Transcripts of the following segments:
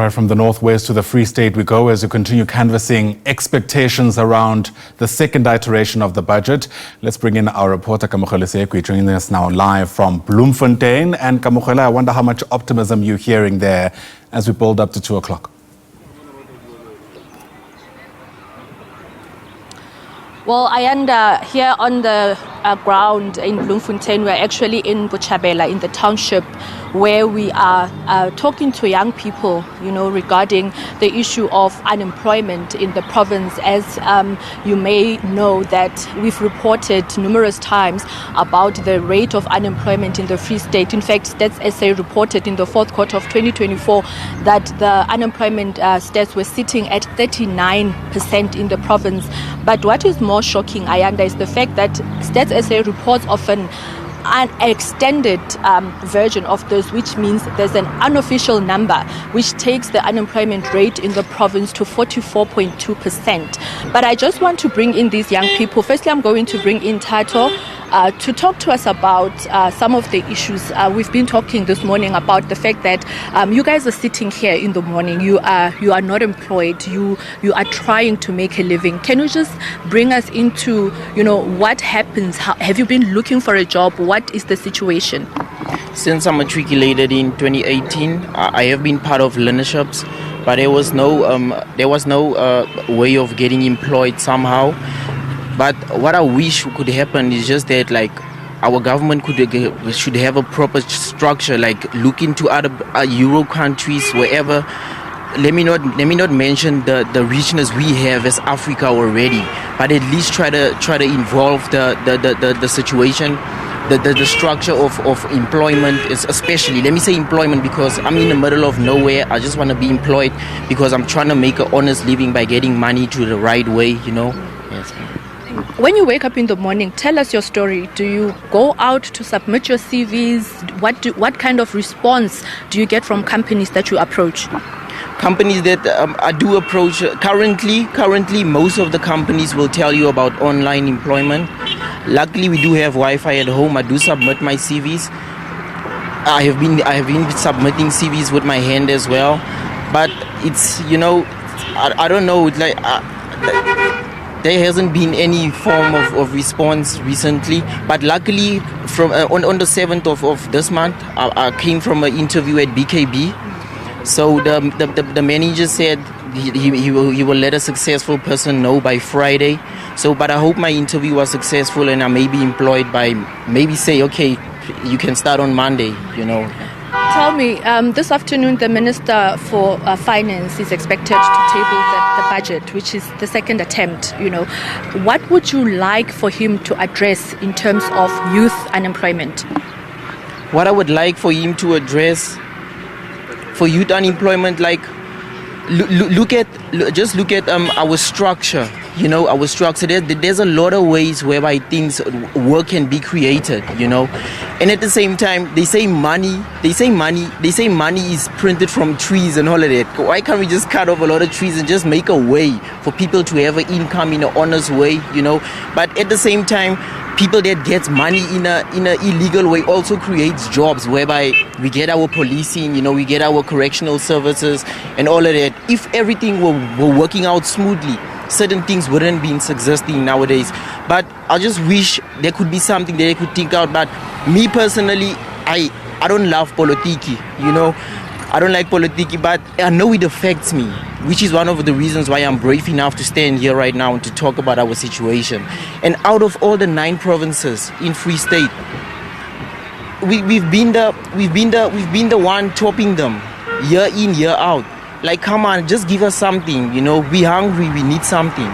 Right, from the Northwest to the Free State we go as we continue canvassing expectations around the second iteration of the budget. Let's bring in our reporter Kamogelo Seekoei, joining us now live from Bloemfontein. And Kamogelo, I wonder how much optimism you're hearing there as we build up to 2 o'clock. Well, Ayanda, here on the ground in Bloemfontein, we're actually in Botshabelo, in the township, where we are talking to young people, regarding the issue of unemployment in the province. As you may know, that we've reported numerous times about the rate of unemployment in the Free State. In fact, Stats SA reported in the fourth quarter of 2024 that the unemployment stats were sitting at 39% in the province. But what is more shocking, Ayanda, is the fact that Stats SA reports often an extended version of this, which means there's an unofficial number which takes the unemployment rate in the province to 44.2%. But I just want to bring in these young people. Firstly, I'm going to bring in Tato to talk to us about some of the issues. We've been talking this morning about the fact that you guys are sitting here in the morning. You are not employed. You are trying to make a living. Can you just bring us into what happens? Have you been looking for a job? What is the situation? Since I matriculated in 2018, I have been part of learnerships, but there was no way of getting employed somehow. But what I wish could happen is just that, our government should have a proper structure, look into other Euro countries, wherever. Let me not mention the richness we have as Africa already, but at least try to involve the situation, the structure of employment, especially. Let me say employment because I'm in the middle of nowhere. I just want to be employed because I'm trying to make an honest living by getting money to the right way, Yes. When you wake up in the morning, tell us your story. Do you go out to submit your CVs? What kind of response do you get from companies that you approach? Companies that I do approach, currently most of the companies will tell you about online employment. Luckily, we do have Wi-Fi at home. I do submit my CVs. I have been submitting CVs with my hand as well. But it's, I don't know, it's there hasn't been any form of response recently, but luckily from on the 7th of this month, I came from an interview at BKB. So the manager said he will let a successful person know by Friday. So, but I hope my interview was successful and I may be employed by, maybe say, okay, you can start on Monday, Tell me, this afternoon the Minister for Finance is expected to table the budget, which is the second attempt. What would you like for him to address in terms of youth unemployment? What I would like for him to address for youth unemployment, look at our structure. Our structure. There's a lot of ways whereby work can be created. And at the same time, they say money is printed from trees and all of that. Why can't we just cut off a lot of trees and just make a way for people to have an income in an honest way? But at the same time, people that get money in a illegal way also creates jobs whereby we get our policing, we get our correctional services and all of that. If everything were working out smoothly, certain things wouldn't be existing nowadays. But I just wish there could be something that they could think out. But me personally, I don't love politiki, I don't like politiki, but I know it affects me, which is one of the reasons why I'm brave enough to stand here right now and to talk about our situation. And out of all the 9 provinces in Free State, we've been the one topping them year in, year out. Come on, just give us something. We're hungry, we need something.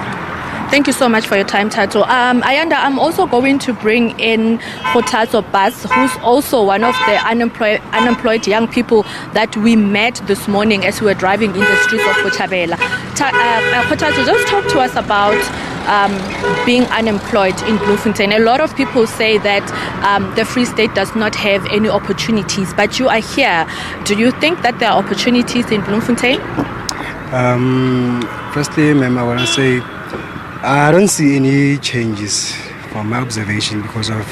Thank you so much for your time, Tato. Ayanda, I'm also going to bring in Khotaso Bas, who's also one of the unemployed young people that we met this morning as we were driving in the streets of Botshabelo. Khotaso, just talk to us about being unemployed in Bloemfontein. A lot of people say that the Free State does not have any opportunities, but you are here. Do you think that there are opportunities in Bloemfontein? Firstly, ma'am, I want to say I don't see any changes from my observation because of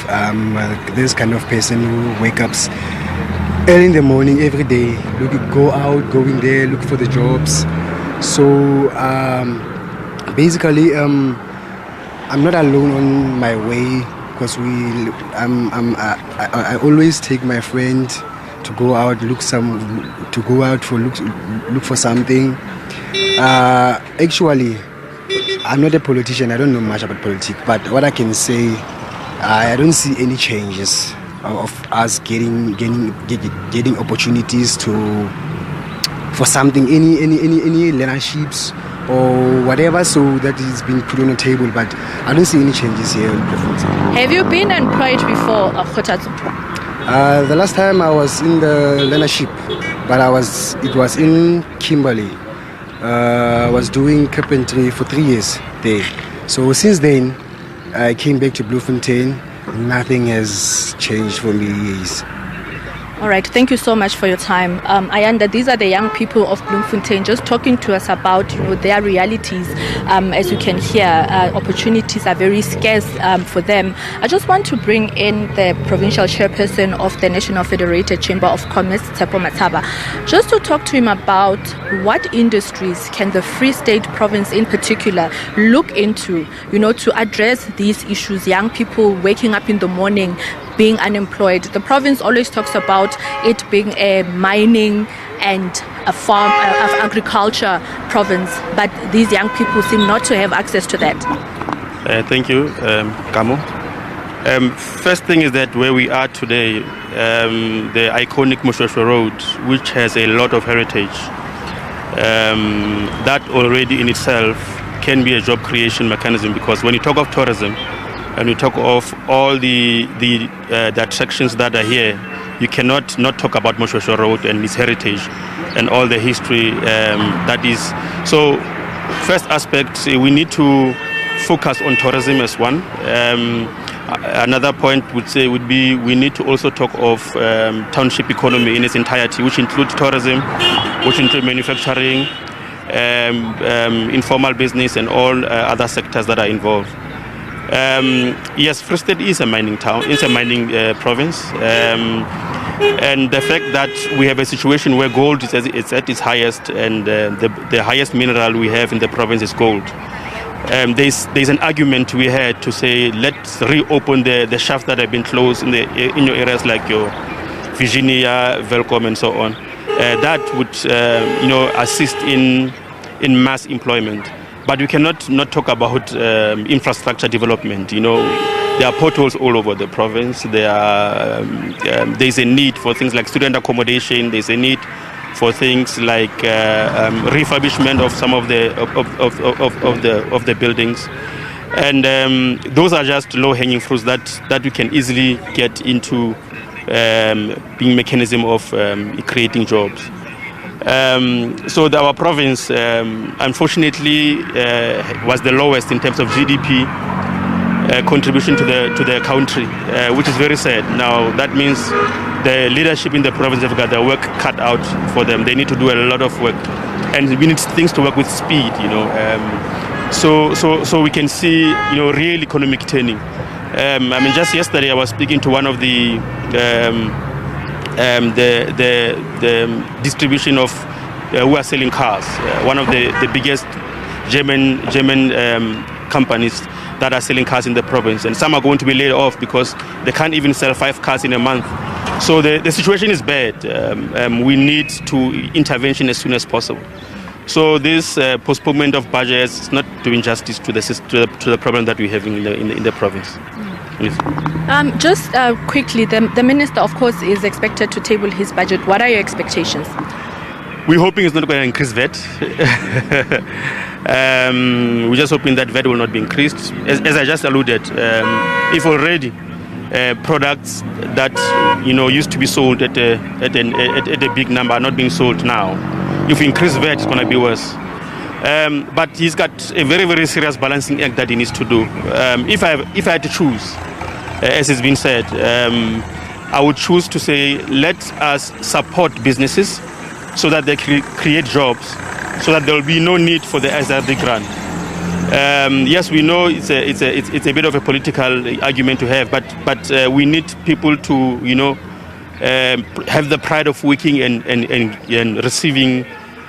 this kind of person who wakes up early in the morning every day. Go out, go in there, look for the jobs. So basically, I'm not alone on my way because I always take my friend to go out, look for something. Actually, I'm not a politician. I don't know much about politics, but what I can say, I don't see any changes of us getting opportunities for something, any learnerships or whatever. So that is being put on the table, but I don't see any changes here in Bloemfontein. Have you been employed before, Khotatso? The last time I was in the learnership, but it was in Kimberley. I was doing carpentry for 3 years there. So since then, I came back to Bloemfontein. Nothing has changed for me. All right, thank you so much for your time. Ayanda, these are the young people of Bloemfontein just talking to us about their realities. As you can hear, opportunities are very scarce for them. I just want to bring in the provincial chairperson of the National Federated Chamber of Commerce, Tshepo Mathaba, just to talk to him about what industries can the Free State province in particular look into, to address these issues. Young people waking up in the morning, being unemployed. The province always talks about it being a mining and a farm, of agriculture province, but these young people seem not to have access to that. Thank you, Kamo. First thing is that where we are today, the iconic Moshweshwe Road, which has a lot of heritage, that already in itself can be a job creation mechanism, because when you talk of tourism, and we talk of all the attractions that are here, you cannot not talk about Moshweshwe Road and its heritage and all the history that is. So first aspect, we need to focus on tourism as one. Another point would be we need to also talk of township economy in its entirety, which includes tourism, which includes manufacturing, informal business and all other sectors that are involved. Yes, Free State is a mining town, it's a mining province, and the fact that we have a situation where gold is at its highest, and the highest mineral we have in the province is gold. There's an argument we had to say, let's reopen the shafts that have been closed in your areas like your Virginia, Velcom and so on. That would assist in mass employment. But we cannot not talk about infrastructure development. There are potholes all over the province. There's a need for things like student accommodation. There's a need for things like refurbishment of some of the buildings, and those are just low-hanging fruits that we can easily get into being mechanism of creating jobs. So our province, unfortunately, was the lowest in terms of GDP contribution to the country, which is very sad. Now that means the leadership in the province have got their work cut out for them. They need to do a lot of work, and we need things to work with speed. So we can see real economic turning. Just yesterday I was speaking to one of the distribution of who are selling cars, one of the biggest German companies that are selling cars in the province, and some are going to be laid off because they can't even sell 5 cars in a month. So the situation is bad. We need intervention as soon as possible. So this postponement of budgets is not doing justice to the problem that we're having in the province. Yes. Just quickly, the minister, of course, is expected to table his budget. What are your expectations? We're hoping it's not going to increase VAT. We're just hoping that VAT will not be increased. As I just alluded, if already products that used to be sold at a big number are not being sold now, if we increase VAT, it's going to be worse. But he's got a very, very serious balancing act that he needs to do. If I had to choose, as has been said, I would choose to say let us support businesses so that they create jobs, so that there will be no need for the SRD grant. Yes, we know it's a bit of a political argument to have, but we need people to have the pride of working and receiving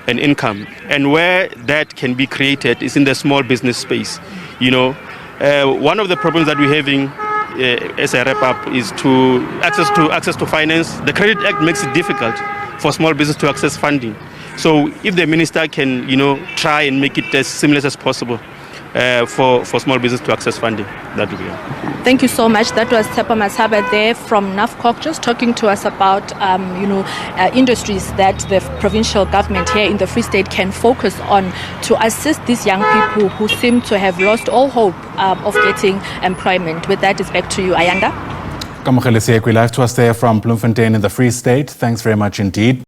an income. And where that can be created is in the small business space. You know, one of the problems that we're having as I wrap up is access to finance. The Credit Act makes it difficult for small business to access funding. So if the minister can, try and make it as seamless as possible for small business to access funding, that would be it. Thank you so much. That was Tepa Masaba there from NAFCOC, just talking to us about, industries that the provincial government here in the Free State can focus on to assist these young people who seem to have lost all hope of getting employment. With that, it's back to you, Ayanda. Kamogelo Seekoei, live to us there from Bloemfontein in the Free State. Thanks very much indeed.